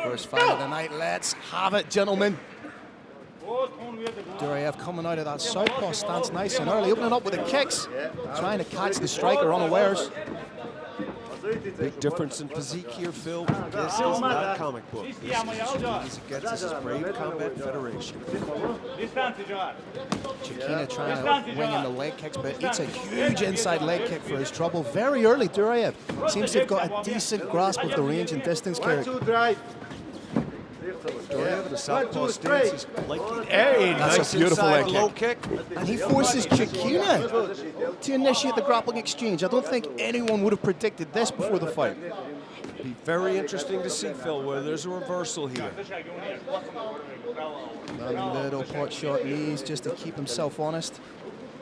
First fight of the night. Let's have it, gentlemen. Duraev coming out of that southpaw stance nice and early, opening up with the kicks, trying to catch the striker unawares. Big difference in physique here, Phil. This is not comic book. This is as against this is Brave Combat Federation. Chequina trying to wing in the leg kicks, but it's a huge inside leg kick for his trouble. Very early, Duraev seems to have got a decent grasp of the range and distance carry. Duraev, the southpaw stance is likely. That's Nice a beautiful leg low kick. kick. And he forces Chequina to initiate the grappling exchange. I don't think anyone would have predicted this before the fight. Be very interesting to see, Phil, where there's a reversal here. Little pot shot knees just to keep himself honest.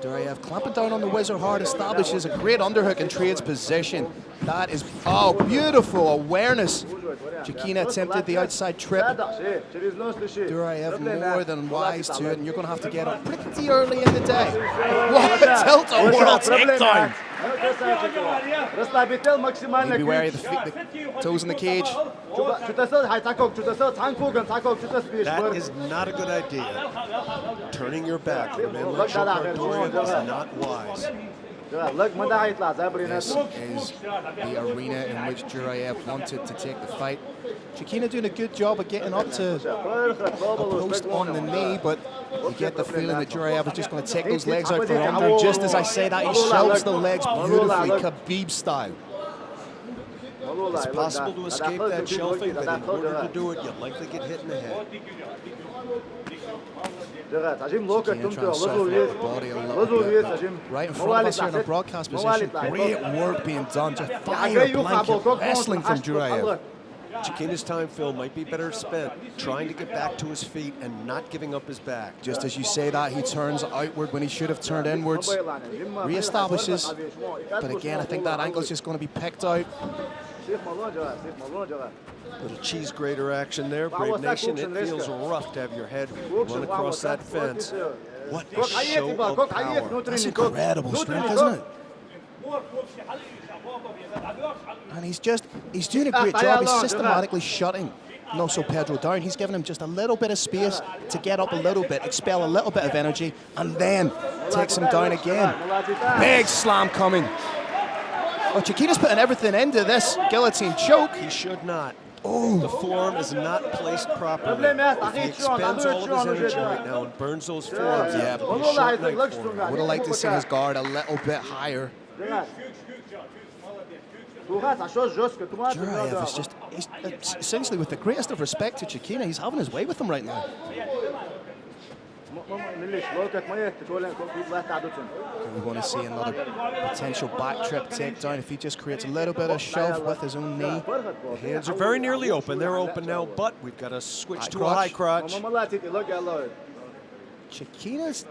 Duraev clamping down on the whizzer hard, establishes a great underhook and trades position. That is, oh, beautiful awareness. Chequina attempted the outside trip. Duraev more than wise to it, and you're going to have to get up pretty early in the day. What a tilt-a-whirl takedown. Need to be wary of the feet, the toes in the cage. That is not a good idea. Turning your back on a man like Dzhokar Duraev is not wise. This is the arena in which Duraev wanted to take the fight. Chequina doing a good job of getting up to a post on the knee, but you get the feeling that Duraev is just going to take those legs out from under. Just as I say that, he shelves the legs beautifully, Khabib style. It's possible to escape that shelving, but in order to do it, you'll likely get hit in the head. Chequina trying to soften up the body a little bit. Right in front of us here in a broadcast position. Great work being done. Just fire blanket wrestling from Duraev. Chequina's time, Phil, might be better spent trying to get back to his feet and not giving up his back. Just as you say that, he turns outward when he should have turned inwards. Reestablishes. But again, I think that ankle is just going to be picked out. Little cheese grater action there, Brave Nation. It feels rough to have your head run across that fence. What a show of power. That's incredible strength, isn't it? And he's doing a great job. He's systematically shutting Noso Pedro down. He's giving him just a little bit of space to get up a little bit, expel a little bit of energy, and then takes him down again. Big slam coming. Oh, Chequina's putting everything into this guillotine choke. He should not. Oh. The forearm is not placed properly. If he expends all of his energy right now and burns those forearms, yeah, but he's short night for him. Would have liked to see his guard a little bit higher. Duraev is he's essentially, with the greatest of respect to Chequina, he's having his way with him right now. We want to see another potential back trip takedown if he just creates a little bit of shove with his own knee. The hands are very nearly open. They're open now, but we've got to switch to a high crotch. Chequina's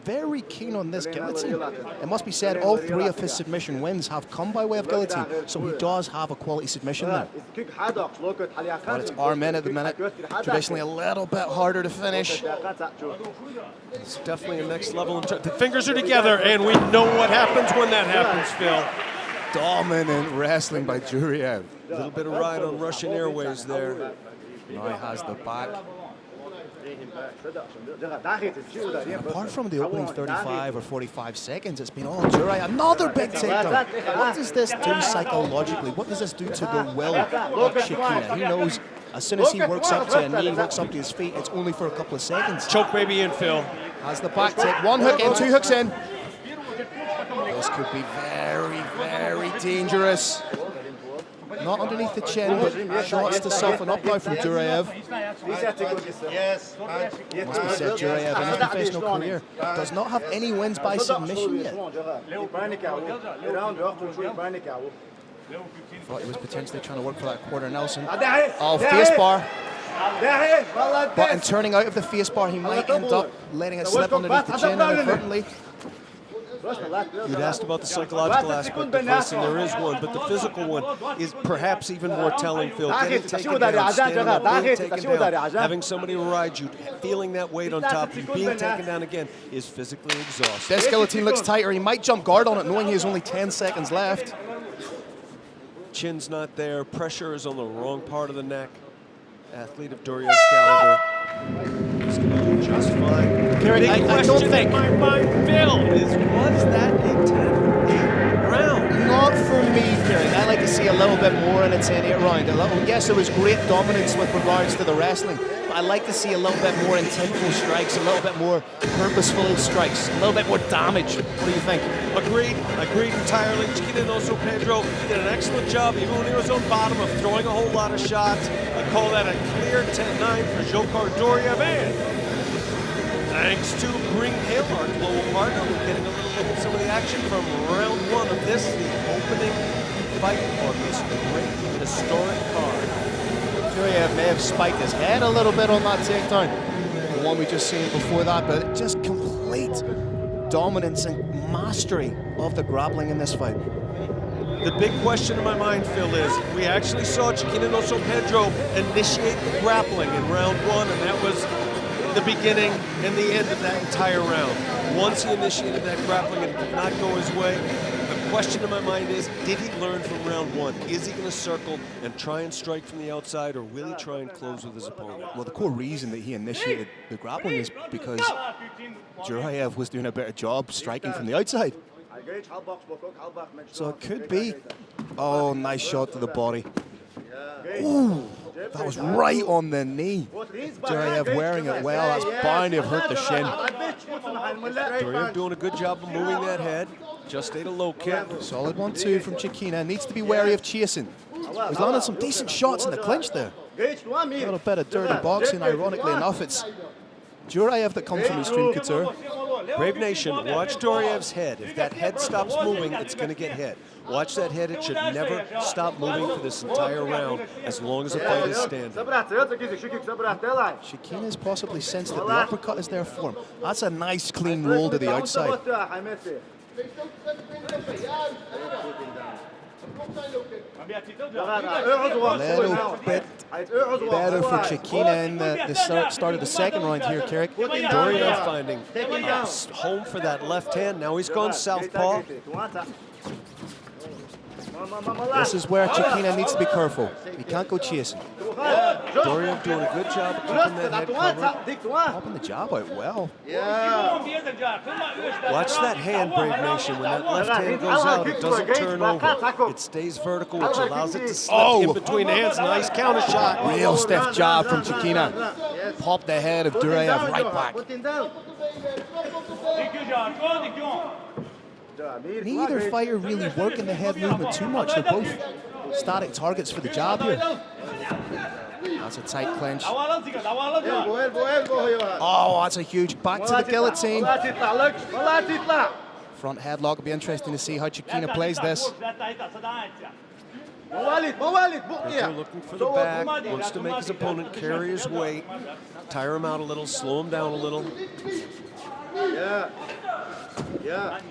very keen on this guillotine. It must be said, all three of his submission wins have come by way of guillotine, so he does have a quality submission there. But it's arm in at the minute. Traditionally a little bit harder to finish. It's definitely a next level. The fingers are together, and we know what happens when that happens, Phil. Dominant wrestling by Duraev. A little bit of ride on Russian Airways there. Now he has the back. And apart from the opening 35 or 45 seconds, it's been all Duraev. Another big takedown. What does this do psychologically? What does this do to the will of Chequina? He knows as soon as he works up to a knee, works up to his feet, it's only for a couple of seconds. Choke baby in, Phil. Has the back take. One hook in, two hooks in. This could be very, very dangerous. Not underneath the chin, but shots to soften up now from Duraev. Must be said, Duraev in his professional career does not have any wins by submission yet. Thought he was potentially trying to work for that quarter Nelson. Oh, face bar. But in turning out of the face bar, he might end up letting it slip underneath the chin inadvertently. You'd asked about the psychological aspect of this, and there is one, but the physical one is perhaps even more telling, Phil. Getting taken down, standing up, being taken down, having somebody ride you, feeling that weight on top of you, being taken down again is physically exhausting. This guillotine looks tighter. He might jump guard on it, knowing he has only 10 seconds left. chin's not there. Pressure is on the wrong part of the neck. Athlete of Duraev's caliber. He's going to do just fine. I don't think. My mind, Phil, was that a 10-8 round? Not for me, Kieran. I like to see a little bit more in a 10-8 round. Yes, it was great dominance with regards to the wrestling, but I like to see a little bit more intentful strikes, a little bit more purposeful strikes, a little bit more damage. What do you think? Agreed entirely. Chequina Noso Pedro did an excellent job, even when he was on bottom, of throwing a whole lot of shots. I call that a clear 10-9 for Dzhokhar Duraev. And thanks to Green Hill, our global partner, we're getting a little look at some of the action from round one of this, the opening fight on this great historic card. Duraev may have spiked his head a little bit on that takedown, the one we just seen before that, but just complete dominance and mastery of the grappling in this fight. The big question in my mind, Phil, is we actually saw Chequina Noso Pedro initiate the grappling in round one, and that was the beginning and the end of that entire round. Once he initiated that grappling and it did not go his way, the question in my mind is, did he learn from round one? Is he going to circle and try and strike from the outside, or will he try and close with his opponent? Well, the core reason that he initiated the grappling is because Duraev was doing a better job striking from the outside. So it could be. Oh, nice shot to the body. Ooh, that was right on the knee. Duraev wearing it well. That's bound to have hurt the shin. Duraev doing a good job of moving that head. Just ate a low kick. Solid 1-2 from Chequina. Needs to be wary of chasing. He's landed some decent shots in the clinch there. A little bit of dirty boxing. Ironically enough, it's Duraev that comes from Extreme Couture. Brave Nation, watch Duraev's head. If that head stops moving, it's going to get hit. Watch that head. It should never stop moving for this entire round as long as the fight is standing. Chequina's possibly sensed that the uppercut is there for him. That's a nice clean roll to the outside. A little bit better for Chequina in the start of the second round here, Carrick. Duraev finding home for that left hand. Now he's gone southpaw. This is where Chequina needs to be careful. He can't go chasing. Duraev doing a good job of keeping that head covered. Popping the jab out well. Watch that hand, Brave Nation. When that left hand goes out, it doesn't turn over. It stays vertical, which allows it to slip in between hands. Nice counter shot. Real stiff jab from Chequina. Popped the head of Duraev right back. Neither fighter really working the head movement too much. They're both static targets for the jab here. That's a tight clinch. Oh, that's a huge back to the guillotine. Front headlock. Will be interesting to see how Chequina plays this. Pedro looking for the back, wants to make his opponent carry his weight, tire him out a little, slow him down a little.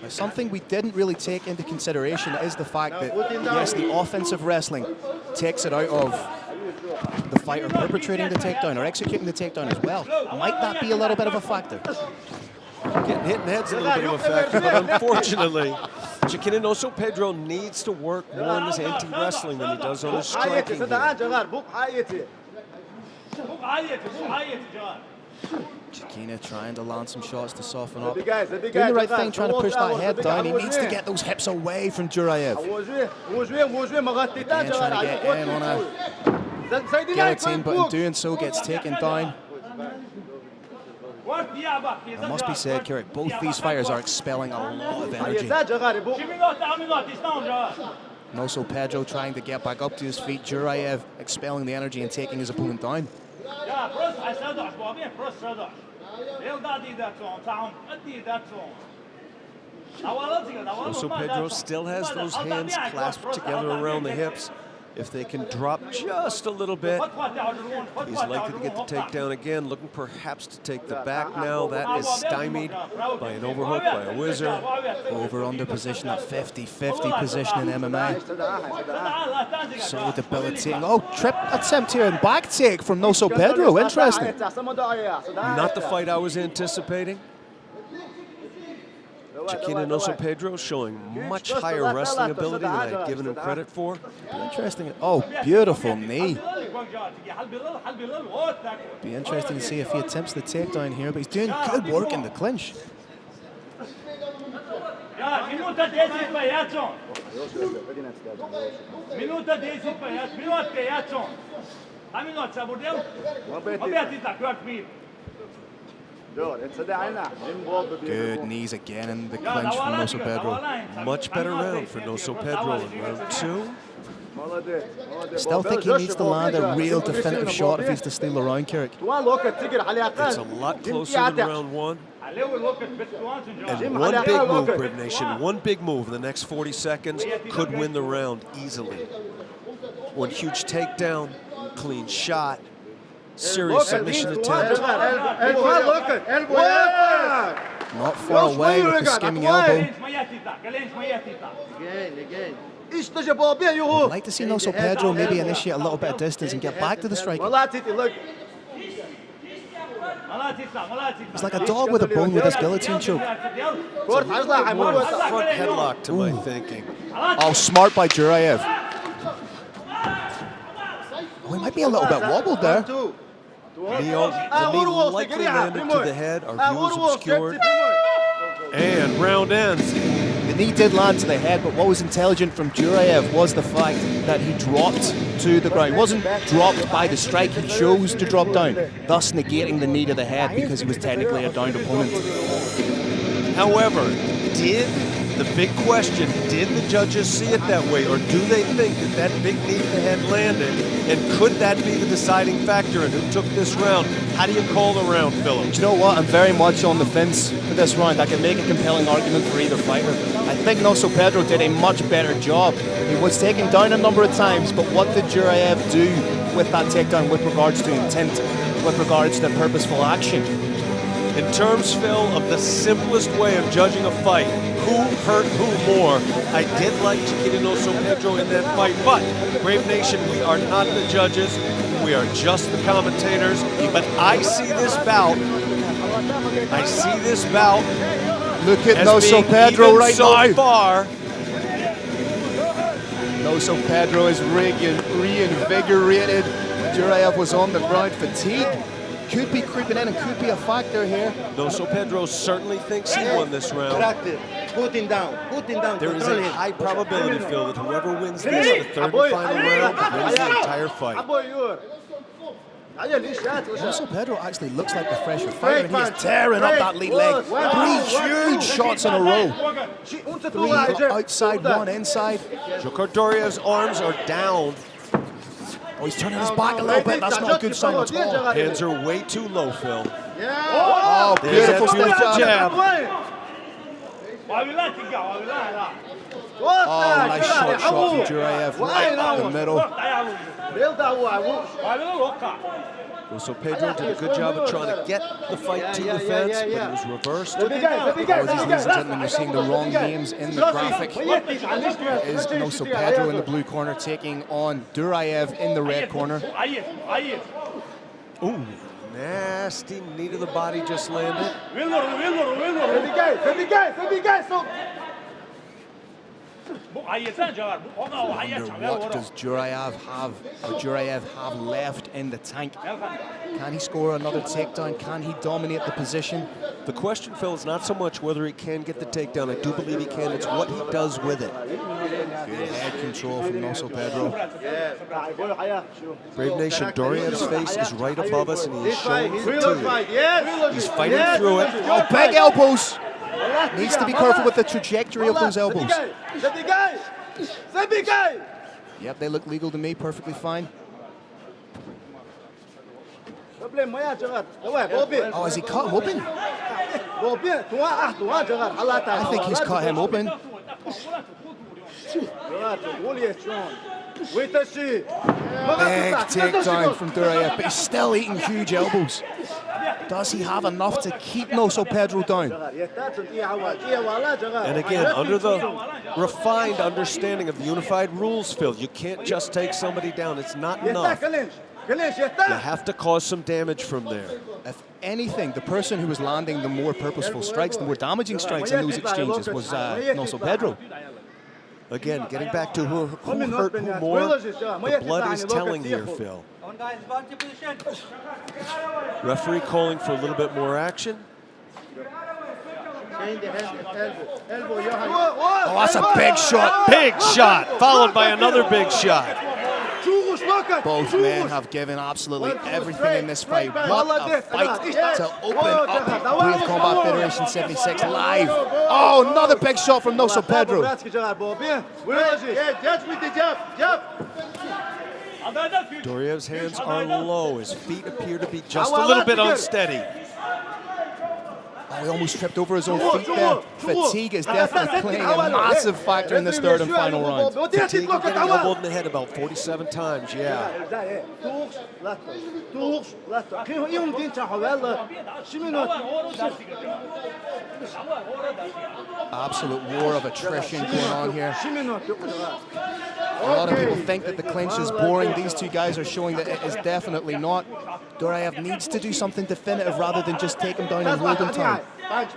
Something we didn't really take into consideration is the fact that, yes, the offensive wrestling takes it out of the fighter perpetrating the takedown or executing the takedown as well. Might that be a little bit of a factor? Getting hit in the head's a little bit of a factor, but unfortunately, Chequina Noso Pedro needs to work more on his anti-wrestling than he does on his striking here. Chequina trying to land some shots to soften up. Doing the right thing, trying to push that head down. He needs to get those hips away from Duraev. Again, trying to get in on a guillotine, but in doing so gets taken down. It must be said, Carrick, both these fighters are expelling a lot of energy. Noso Pedro trying to get back up to his feet. Duraev expelling the energy and taking his opponent down. Noso Pedro still has those hands clasped together around the hips. If they can drop just a little bit, he's likely to get the takedown again, looking perhaps to take the back now. That is stymied by an overhook, by a whizzer. Over-under position, that 50-50 position in MMA. So debilitating. Oh, trip attempt here and back take from Noso Pedro. Interesting. Not the fight I was anticipating. Chequina Noso Pedro showing much higher wrestling ability than I had given him credit for. Interesting. Oh, beautiful knee. Be interesting to see if he attempts the takedown here, but he's doing good work in the clinch. Minuta 10 pajačom. Minuta 10 pajačom. Minut pajačom. A minut sa bordel? Opet tak, kvart mil. Good knees again in the clinch from Noso Pedro. Much better round for Noso Pedro in round 2. Still think he needs to land a real definitive shot if he's to steal the round, Kirik. It's a lot closer than round 1. And one big move, Brave Nation, one big move in the next 40 seconds could win the round easily. One huge takedown, clean shot, serious submission attempt. Not far away with the skimming elbow. I'd like to see Noso Pedro maybe initiate a little bit of distance and get back to the striking. It's like a dog with a bone with his guillotine choke. More of a front headlock to my thinking. Oh, smart by Duraev. Oh, he might be a little bit wobbled there. The knee likely landed to the head. Our view is obscured. And round ends. The knee did land to the head, but what was intelligent from Duraev was the fact that he dropped to the ground. He wasn't dropped by the strike, he chose to drop down, thus negating the knee to the head because he was technically a downed opponent. However, the big question, did the judges see it that way, or do they think that that big knee to the head landed, and could that be the deciding factor in who took this round? How do you call the round, Philip? Do you know what? I'm very much on the fence for this round. I can make a compelling argument for either fighter. I think Noso Pedro did a much better job. He was taken down a number of times, but what did Duraev do with that takedown with regards to intent, with regards to purposeful action? In terms, Phil, of the simplest way of judging a fight, who hurt who more, I did like Chequina Noso Pedro in that fight, but Brave Nation, we are not the judges, we are just the commentators, but I see this bout, look at Noso Pedro right so now. Far. Noso Pedro is reinvigorated. Duraev was on the ground, fatigue. Could be creeping in and could be a factor here. Noso Pedro certainly thinks he won this round. Put him down. There is a high probability, Phil, that whoever wins this, the third and final round, wins the entire fight. Noso Pedro actually looks like the fresher fighter, and he is tearing up that lead leg. 3 huge shots in a row. 3 outside, 1 inside. Dzhokar Duraev's arms are down. Oh, he's turning his back a little bit. That's not a good sign at all. Hands are way too low, Phil. Oh, beautiful jab. Oh, nice shot from Duraev right in the middle. Noso Pedro did a good job of trying to get the fight to the fence, but it was reversed. Apologies, ladies and gentlemen, you're seeing the wrong names in the graphic. It is Noso Pedro in the blue corner taking on Duraev in the red corner. Ooh, nasty knee to the body just landed. What does Duraev have left in the tank? Can he score another takedown? Can he dominate the position? The question, Phil, is not so much whether he can get the takedown. I do believe he can. It's what he does with it. Good head control from Noso Pedro. Brave Nation, Duraev's face is right above us, and he is showing fatigue. He's fighting through it. Oh, big elbows! Needs to be careful with the trajectory of those elbows. Yep, they look legal to me, perfectly fine. Oh, has he cut him open? I think he's cut him open. Big takedown from Duraev, but he's still eating huge elbows. Does he have enough to keep Noso Pedro down? And again, under the refined understanding of the unified rules, Phil, you can't just take somebody down. It's not enough. You have to cause some damage from there. If anything, the person who was landing the more purposeful strikes, the more damaging strikes in those exchanges was Noso Pedro. Again, getting back to who hurt who more, the blood is telling here, Phil. Referee calling for a little bit more action. Oh, that's a big shot. Big shot, followed by another big shot. Both men have given absolutely everything in this fight. What a fight to open up Brave Combat Federation 76 live. Oh, another big shot from Noso Pedro. Duraev's hands are low. His feet appear to be just a little bit unsteady. Oh, he almost tripped over his own feet there. Fatigue is definitely playing a massive factor in this third and final round. Fatigue of getting elbowed in the head about 47 times, yeah. Absolute war of attrition going on here. A lot of people think that the clinch is boring. These two guys are showing that it is definitely not. Duraev needs to do something definitive rather than just take him down and hold him tight. An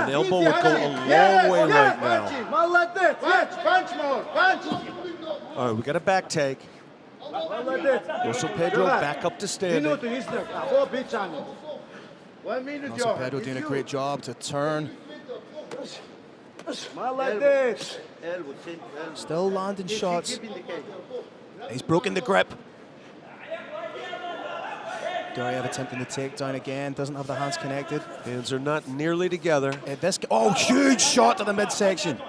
elbow would go a long way right now. All right, we got a back take. Noso Pedro back up to standing. Noso Pedro doing a great job to turn. Still landing shots. He's broken the grip. Duraev attempting the takedown again. Doesn't have the hands connected. Hands are not nearly together. Huge shot to the midsection.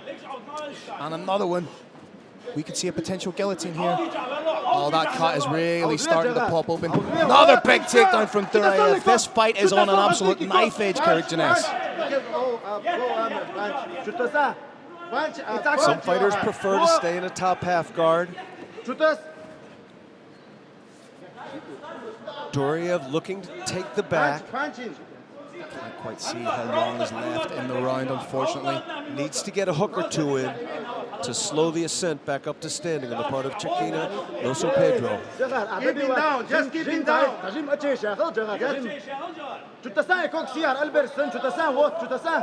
And another one. We could see a potential guillotine here. Oh, that cut is really starting to pop open. Another big takedown from Duraev. This fight is on an absolute knife edge, Kyrgyz. Some fighters prefer to stay in a top half guard. Duraev looking to take the back. Can't quite see how long is left in the round, unfortunately. Needs to get a hook or two in to slow the ascent back up to standing on the part of Chequina Noso Pedro. Keep him down, just keep him down.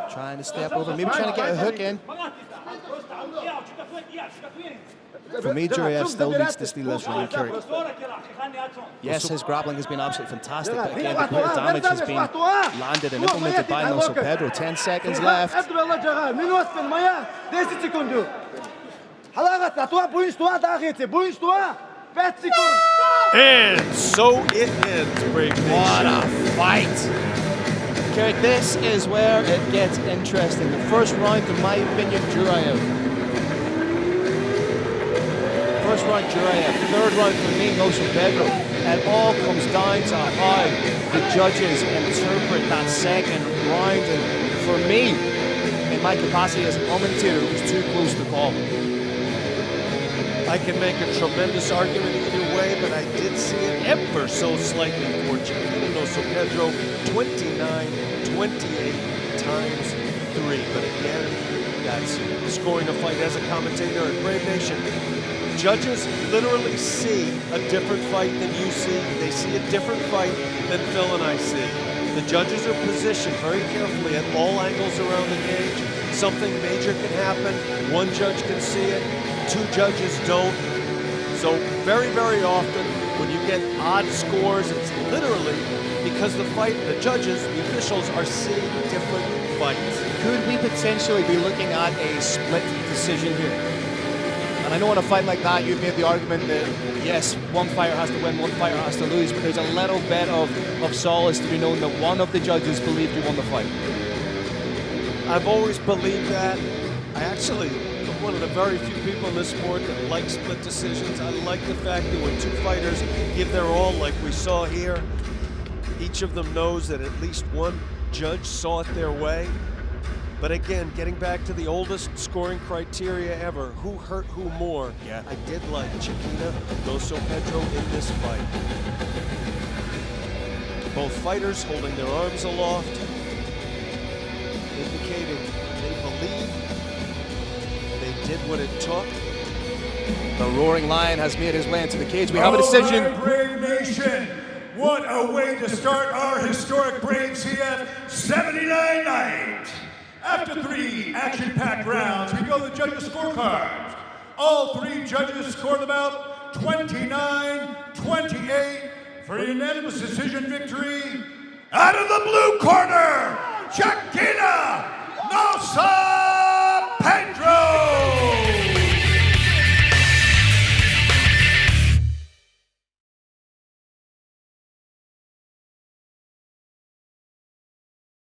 Trying to step over, maybe trying to get a hook in. For me, Duraev still needs to steal this round, Kyrgyz. Yes, his grappling has been absolutely fantastic, but again, the greater damage has been landed and implemented by Noso Pedro. 10 seconds left. And so it ends, Brave Nation. What a fight! Kyrgyz, this is where it gets interesting. The first round, in my opinion, Duraev. First round, Duraev. Third round for me, Noso Pedro. It all comes down to how the judges interpret that second round. And for me, in my capacity as a commentator, it was too close to call. I can make a tremendous argument either way, but I did see it ever so slightly for Chequina Noso Pedro, 29-28 times 3. But again, that's scoring a fight as a commentator at Brave Nation. Judges literally see a different fight than you see. They see a different fight than Phil and I see. The judges are positioned very carefully at all angles around the cage. Something major can happen. One judge can see it. Two judges don't. So very, very often when you get odd scores, it's literally because the judges, the officials are seeing different fights. Could we potentially be looking at a split decision here? And I know in a fight like that, you've made the argument that, yes, one fighter has to win, one fighter has to lose, but there's a little bit of solace to be known that one of the judges believed you won the fight. I've always believed that. I actually am one of the very few people in this sport that like split decisions. I like the fact that when two fighters give their all, like we saw here, each of them knows that at least one judge saw it their way. But again, getting back to the oldest scoring criteria ever, who hurt who more? Yeah. I did like Chequina Noso Pedro in this fight. Both fighters holding their arms aloft, indicating they believe they did what it took. The Roaring Lion has made his way into the cage. We have a decision. All right, Brave Nation. What a way to start our historic Brave CF 79 night. After 3 action-packed rounds, we go to the judges' scorecards. All 3 judges scored about 29-28 for a unanimous decision victory. Out of the blue corner, Chequina